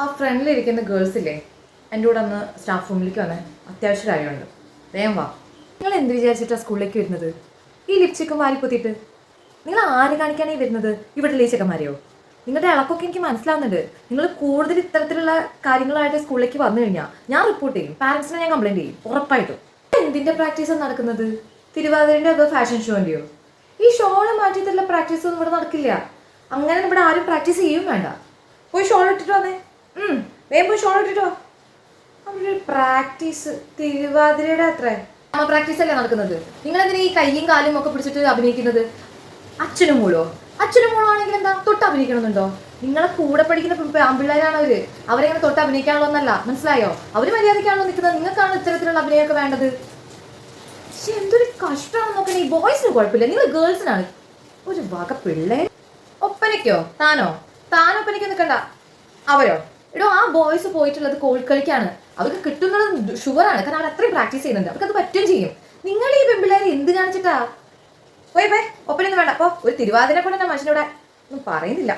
ആ ഫ്രണ്ടിലിരിക്കുന്ന ഗേൾസ് ഇല്ലേ, എൻ്റെ കൂടെ ഒന്ന് സ്റ്റാഫ് റൂമിലേക്ക് വന്നേ, അത്യാവശ്യ കാര്യമുണ്ട്. വേഗം വാ. നിങ്ങൾ എന്ത് വിചാരിച്ചിട്ടാണ് സ്കൂളിലേക്ക് വരുന്നത്? ഈ ലിപ്സ്റ്റിക്കും വാരി കുത്തിയിട്ട് നിങ്ങൾ ആര് കാണിക്കാനേ വരുന്നത്? ഇവിടെ ചെക്കന്മാരെയോ? നിങ്ങളുടെ ഇളക്കൊക്കെ എനിക്ക് മനസ്സിലാവുന്നുണ്ട്. നിങ്ങൾ കൂടുതൽ ഇത്തരത്തിലുള്ള കാര്യങ്ങളായിട്ട് സ്കൂളിലേക്ക് വന്നു കഴിഞ്ഞാൽ ഞാൻ റിപ്പോർട്ട് ചെയ്യും, പാരൻസിനെ ഞാൻ കംപ്ലൈൻറ്റ് ചെയ്യും ഉറപ്പായിട്ടും. എന്തിൻ്റെ പ്രാക്ടീസാണ് നടക്കുന്നത്? തിരുവാതിരൻ്റെ അതോ ഫാഷൻ ഷോൻ്റെയോ? ഈ ഷോള് മാറ്റിയിട്ടുള്ള പ്രാക്ടീസ് ഒന്നും ഇവിടെ നടക്കില്ല. അങ്ങനെ ഇവിടെ ആരും പ്രാക്ടീസ് ചെയ്യും വേണ്ട. പോയി ഷോൾ ഇട്ടിട്ട് വന്നേ. വേഗം പോയി ഷോൾ ഇട്ടിട്ടോ. അവിടെ പ്രാക്ടീസ് തിരുവാതിരയുടെ അത്ര പ്രാക്ടീസ് അല്ലേ നടക്കുന്നത്? നിങ്ങളെന്തിനാ ഈ കയ്യും കാലും ഒക്കെ പിടിച്ചിട്ട് അഭിനയിക്കുന്നത്? അച്ഛനും മോളോ ആണെങ്കിൽ എന്താ തൊട്ട് അഭിനയിക്കണമെന്നുണ്ടോ? നിങ്ങളെ കൂടെ പഠിക്കുന്ന ആൺപിള്ളേരാണ് അവരെങ്ങനെ തൊട്ട് അഭിനയിക്കാനുള്ള ഒന്നല്ല, മനസ്സിലായോ? അവര് മര്യാദയ്ക്കാണല്ലോ നിൽക്കുന്നത്, നിങ്ങൾക്കാണ് ഇത്തരത്തിലുള്ള അഭിനയമൊക്കെ വേണ്ടത്. പക്ഷെ എന്തൊരു കഷ്ടമാണെന്ന് നോക്കണേ. ഈ ബോയ്സിന് കുഴപ്പമില്ല, നിങ്ങൾ ഗേൾസിനാണ് ഒരു വക പിള്ളേർ. ഒപ്പനയ്ക്കോ? താനോ ഒപ്പനയ്ക്കോ നിൽക്കണ്ട. അവരോ? എടോ, ആ ബോയ്സ് പോയിട്ടുള്ളത് കോഴിക്കളിക്കാണ്. അവർക്ക് കിട്ടുന്നത് ഷുവറാണ്, കാരണം അവർ അത്രയും പ്രാക്ടീസ് ചെയ്യുന്നുണ്ട്, അവർക്ക് അത് പറ്റുകയും ചെയ്യും. നിങ്ങൾ ഈ പെൺപിള്ളേർ എന്ത് കാണിച്ചിട്ടാ? പോയി ഒപ്പനൊന്നും വേണ്ട. അപ്പോൾ ഒരു തിരുവാതിര കൂടെ മനുഷ്യനോടെ ഒന്നും പറയുന്നില്ല.